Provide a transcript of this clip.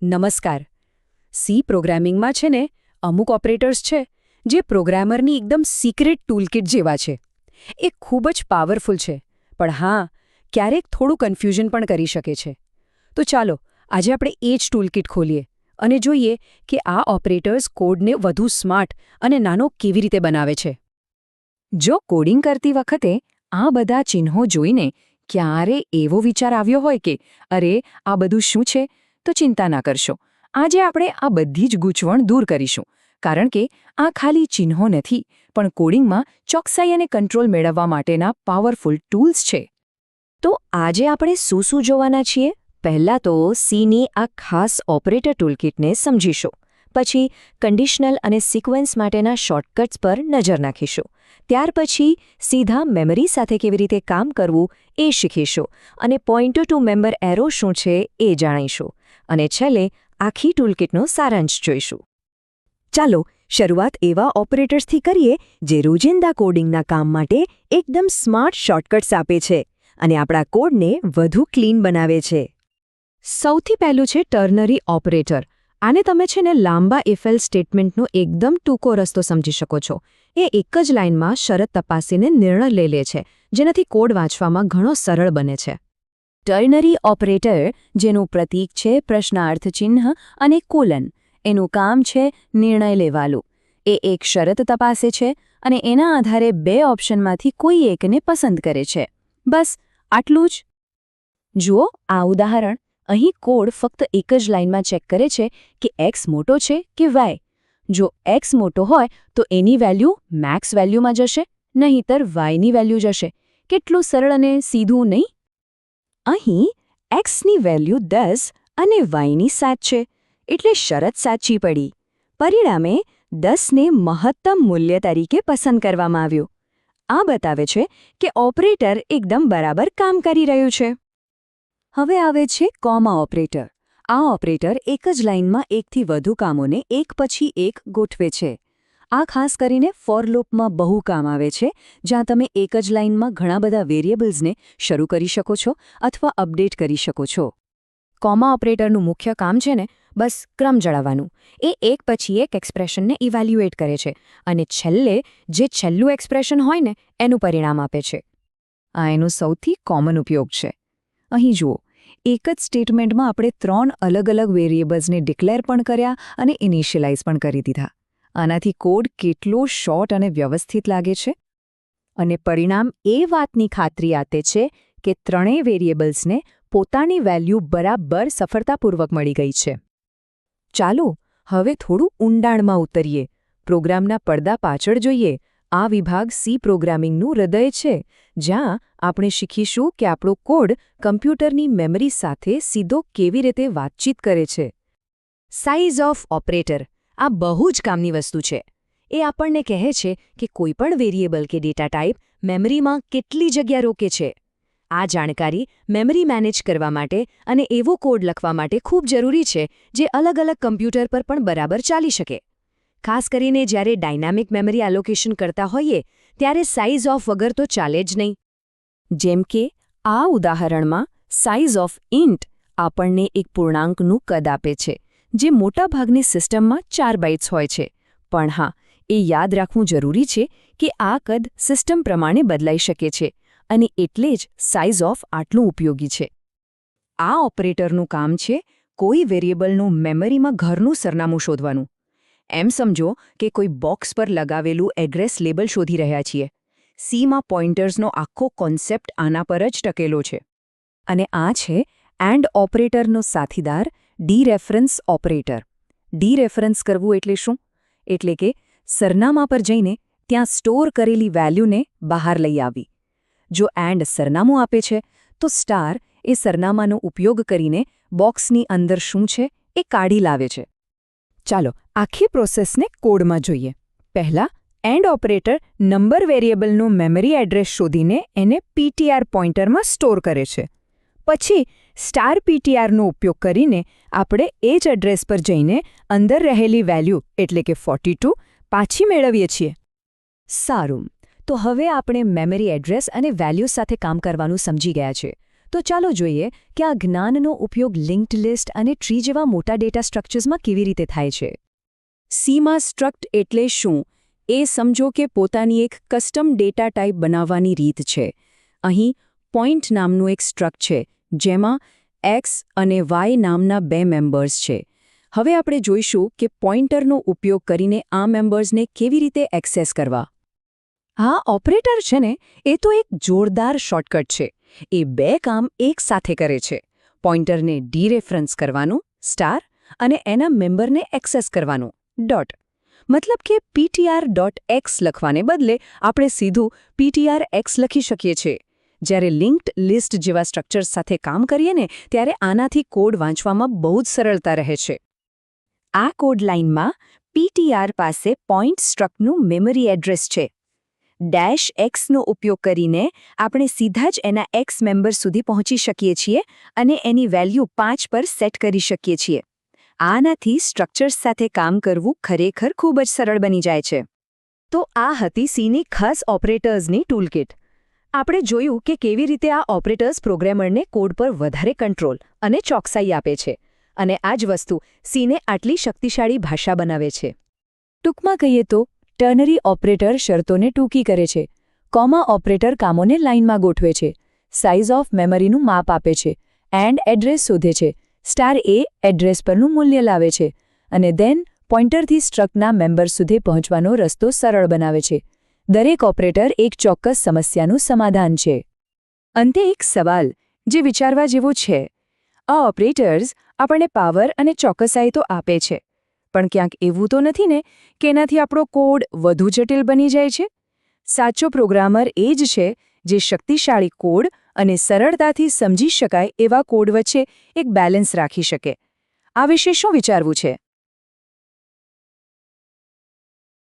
નમસ્કાર. સી પ્રોગ્રામિંગમાં છે ને અમુક ઓપરેટર્સ છે જે પ્રોગ્રામરની એકદમ સિક્રેટ ટૂલકિટ જેવા છે. એ ખૂબ જ પાવરફુલ છે, પણ હા, ક્યારેક થોડું કન્ફ્યુઝન પણ કરી શકે છે. તો ચાલો આજે આપણે એ જ ટૂલકિટ ખોલીએ અને જોઈએ કે આ ઓપરેટર્સ કોડને વધુ સ્માર્ટ અને નાનો કેવી રીતે બનાવે છે. જો કોડિંગ કરતી વખતે આ બધા ચિહ્નો જોઈને ક્યારે એવો વિચાર આવ્યો હોય કે અરે આ બધું શું છે, તો ચિંતા ના કરશો. આજે આપણે આ બધી જ ગૂંચવણ દૂર કરીશું, કારણ કે આ ખાલી ચિહ્નો નથી, પણ કોડિંગમાં ચોકસાઈ અને કંટ્રોલ મેળવવા માટેના પાવરફુલ ટૂલ્સ છે. તો આજે આપણે શું જોવાના છીએ? પહેલાં તો સીની આ ખાસ ઓપરેટર ટૂલકિટને સમજીશું. પછી કન્ડિશનલ અને સિક્વન્સ માટેના શોર્ટકટ્સ પર નજર નાખીશું. ત્યાર પછી સીધા મેમરી સાથે કેવી રીતે કામ કરવું એ શીખીશું અને પોઇન્ટર ટુ મેમ્બર એરો શું છે એ જાણીશું. અને છેલ્લે આખી ટૂલકિટનો સારાંશ જોઈશું. ચાલો શરૂઆત એવા ઓપરેટર્સથી કરીએ જે રોજિંદા કોડિંગના કામ માટે એકદમ સ્માર્ટ શોર્ટકટ્સ આપે છે અને આપણા કોડને વધુ ક્લીન બનાવે છે. સૌથી પહેલું છે ટર્નરી ઓપરેટર. આને તમે છે ને લાંબા ઇફેલ સ્ટેટમેન્ટનો એકદમ ટૂંકો રસ્તો સમજી શકો છો. એ એક જ લાઇનમાં શરત તપાસીને નિર્ણય લઈ લે છે, જેનાથી કોડ વાંચવામાં ઘણો સરળ બને છે. ટર્નરી ઓપરેટર, જેનું પ્રતીક છે પ્રશ્નાર્થ ચિહ્ન અને કોલન, એનું કામ છે નિર્ણય લેવાનું. એ એક શરત તપાસે છે અને એના આધારે બે ઓપ્શનમાંથી કોઈ એકને પસંદ કરે છે. બસ આટલું જ. જુઓ આ ઉદાહરણ. અહીં કોડ ફક્ત એક જ લાઇનમાં ચેક કરે છે કે એક્સ મોટો છે કે વાય. જો એક્સ મોટો હોય તો એની વેલ્યુ મેક્સ વેલ્યુમાં જશે, નહીંતર વાયની વેલ્યુ જશે. કેટલું સરળ અને સીધું નહીં? અહીં એક્સની વેલ્યુ 10 અને વાયની 7 છે, એટલે શરત સાચી પડી. પરિણામે 10ને મહત્તમ મૂલ્ય તરીકે પસંદ કરવામાં આવ્યું. આ બતાવે છે કે ઓપરેટર એકદમ બરાબર કામ કરી રહ્યું છે. હવે આવે છે કોમા ઓપરેટર. આ ઓપરેટર એક જ લાઇનમાં એકથી વધુ કામોને એક પછી એક ગોઠવે છે. આ ખાસ કરીને ફોર લૂપમાં બહુ કામ આવે છે, જ્યાં તમે એક જ લાઇનમાં ઘણા બધા વેરિયેબલ્સને શરૂ કરી શકો છો અથવા અપડેટ કરી શકો છો. કોમા ઓપરેટરનું મુખ્ય કામ છે ને બસ ક્રમ જળવવાનું. એ એક પછી એક એક્સપ્રેશનને ઇવેલ્યુએટ કરે છે અને છેલ્લે જે છેલ્લું એક્સપ્રેશન હોય ને એનું પરિણામ આપે છે. આ એનો સૌથી કોમન ઉપયોગ છે. અહીં જુઓ, એક જ સ્ટેટમેન્ટમાં આપણે 3 અલગ અલગ વેરિયેબલ્સને ડિક્લેર પણ કર્યા અને ઇનિશિયલાઇઝ પણ કરી દીધા. આનાથી કોડ કેટલો શોર્ટ અને વ્યવસ્થિત લાગે છે. અને પરિણામ એ વાતની ખાતરી આપે છે કે ત્રણેય વેરિયેબલ્સને પોતાની વેલ્યુ બરાબર સફળતાપૂર્વક મળી ગઈ છે. ચાલો હવે થોડું ઊંડાણમાં ઉતરીએ. પ્રોગ્રામના પડદા પાછળ જોઈએ. આ વિભાગ સી પ્રોગ્રામિંગનું હૃદય છે, જ્યાં આપણે શીખીશું કે આપણો કોડ કમ્પ્યુટરની મેમરી સાથે સીધો કેવી રીતે વાતચીત કરે છે. સાઇઝ ઓફ ઓપરેટર આ બહુ જ કામની વસ્તુ છે. એ આપણને કહે છે કે કોઈપણ વેરિયેબલ કે ડેટા ટાઈપ મેમરીમાં કેટલી જગ્યા રોકે છે. આ જાણકારી મેમરી મેનેજ કરવા માટે અને એવો કોડ લખવા માટે ખૂબ જરૂરી છે જે અલગ અલગ કમ્પ્યુટર પર પણ બરાબર ચાલી શકે. ખાસ કરીને જ્યારે ડાયનામિક મેમરી એલોકેશન કરતા હોઈએ ત્યારે સાઇઝ ઓફ વગર તો ચાલે જ નહીં. જેમ કે આ ઉદાહરણમાં સાઇઝ ઓફ ઇન્ટ આપણને એક પૂર્ણાંકનું કદ આપે છે, જે મોટાભાગની સિસ્ટમમાં 4 બાઇટ્સ હોય છે. પણ હા, એ યાદ રાખવું જરૂરી છે કે આ કદ સિસ્ટમ પ્રમાણે બદલાઈ શકે છે અને એટલે જ સાઇઝ ઓફ આટલું ઉપયોગી છે. આ ઓપરેટરનું કામ છે કોઈ વેરિયેબલનું મેમરીમાં ઘરનું સરનામું શોધવાનું. એમ સમજો કે કોઈ બોક્સ પર લગાવેલું એડ્રેસ લેબલ શોધી રહ્યા છીએ. સીમાં પોઇન્ટર્સનો આખો કોન્સેપ્ટ આના પર જ ટકેલો છે. અને આ છે એન્ડ ઓપરેટરનો સાથીદાર, ડીરેફરન્સ ઓપરેટર. ડીરેફરન્સ કરવું એટલે શું? એટલે કે સરનામા પર જઈને ત્યાં સ્ટોર કરેલી વેલ્યુને બહાર લઈ આવવી. જો એન્ડ સરનામું આપે છે તો સ્ટાર એ સરનામાનો ઉપયોગ કરીને બોક્સની અંદર શું છે એ કાઢી લાવે છે. ચાલો આખી પ્રોસેસને કોડમાં જોઈએ. પહેલાં એન્ડ ઓપરેટર નંબર વેરિયેબલનું મેમરી એડ્રેસ શોધીને એને પીટીઆર પોઇન્ટરમાં સ્ટોર કરે છે. પછી સ્ટાર પીટીઆરનો ઉપયોગ કરીને આપણે એ જ એડ્રેસ પર જઈને અંદર રહેલી વેલ્યુ એટલે કે 42 પાછી મેળવીએ છીએ. સારું, તો હવે આપણે મેમરી એડ્રેસ અને વેલ્યુ સાથે કામ કરવાનું સમજી ગયા છે. તો ચાલો જોઈએ કે આ જ્ઞાનનો ઉપયોગ લિંક્ડ લિસ્ટ અને ટ્રી જેવા મોટા ડેટા સ્ટ્રક્ચર્સમાં કેવી રીતે થાય છે. સીમાં સ્ટ્રક્ટ એટલે શું એ સમજો કે પોતાની એક કસ્ટમ ડેટા ટાઈપ બનાવવાની રીત છે. અહીં પોઈન્ટ નામનું એક સ્ટ્રક્ટ છે જેમાં એક્સ અને વાય નામના 2 મેમ્બર્સ છે. હવે આપણે જોઈશું કે પોઇન્ટરનો ઉપયોગ કરીને આ મેમ્બર્સને કેવી રીતે એક્સેસ કરવા. આ ઓપરેટર છે ને એ તો એક જોરદાર શોર્ટકટ છે. એ 2 કામ એક સાથે કરે છે. પોઇન્ટરને ડીરેફરન્સ કરવાનું સ્ટાર અને એના મેમ્બરને એક્સેસ કરવાનું ડોટ. મતલબ કે ptr.x લખવાને બદલે આપણે સીધું ptr.x લખી શકીએ છીએ. જ્યારે લિંક્ડ લિસ્ટ જેવા સ્ટ્રક્ચર્સ સાથે કામ કરીએ ને ત્યારે આનાથી કોડ વાંચવામાં બહુ જ સરળતા રહે છે. આ કોડ લાઇનમાં ptr પાસે પોઈન્ટ સ્ટ્રક્ટનું મેમરી એડ્રેસ છે. -xનો ઉપયોગ કરીને આપણે સીધા જ એના x મેમ્બર સુધી પહોંચી શકીએ છીએ અને એની વેલ્યુ 5 પર સેટ કરી શકીએ છીએ. આનાથી સ્ટ્રક્ચર્સ સાથે કામ કરવું ખરેખર ખૂબ જ સરળ બની જાય છે. તો આ હતી સીની ખાસ ઓપરેટર્સની ટૂલકિટ. આપણે જોયું કે કેવી રીતે આ ઓપરેટર્સ પ્રોગ્રામરને કોડ પર વધારે કંટ્રોલ અને ચોકસાઈ આપે છે અને આ જ વસ્તુ સીને આટલી શક્તિશાળી ભાષા બનાવે છે. ટૂંકમાં કહીએ તો ટર્નરી ઓપરેટર શરતોને ટૂંકી કરે છે, કોમા ઓપરેટર કામોને લાઇનમાં ગોઠવે છે, સાઇઝ ઓફ મેમરીનું માપ આપે છે, એન્ડ એડ્રેસ શોધે છે, સ્ટાર એ એડ્રેસ પરનું મૂલ્ય લાવે છે અને દેન પોઇન્ટરથી સ્ટ્રક્ટના મેમ્બર સુધી પહોંચવાનો રસ્તો સરળ બનાવે છે. દરેક ઓપરેટર એક ચોક્કસ સમસ્યાનું સમાધાન છે. અંતે એક સવાલ જે વિચારવા જેવો છે. આ ઓપરેટર્સ આપણને પાવર અને ચોકસાઈ તો આપે છે, પણ ક્યાંક એવું તો નથી ને કે એનાથી આપણો કોડ વધુ જટિલ બની જાય છે? સાચો પ્રોગ્રામર એ જ છે જે શક્તિશાળી કોડ અને સરળતાથી સમજી શકાય એવા કોડ વચ્ચે એક બેલેન્સ રાખી શકે. આ વિશે શું વિચારવું છે?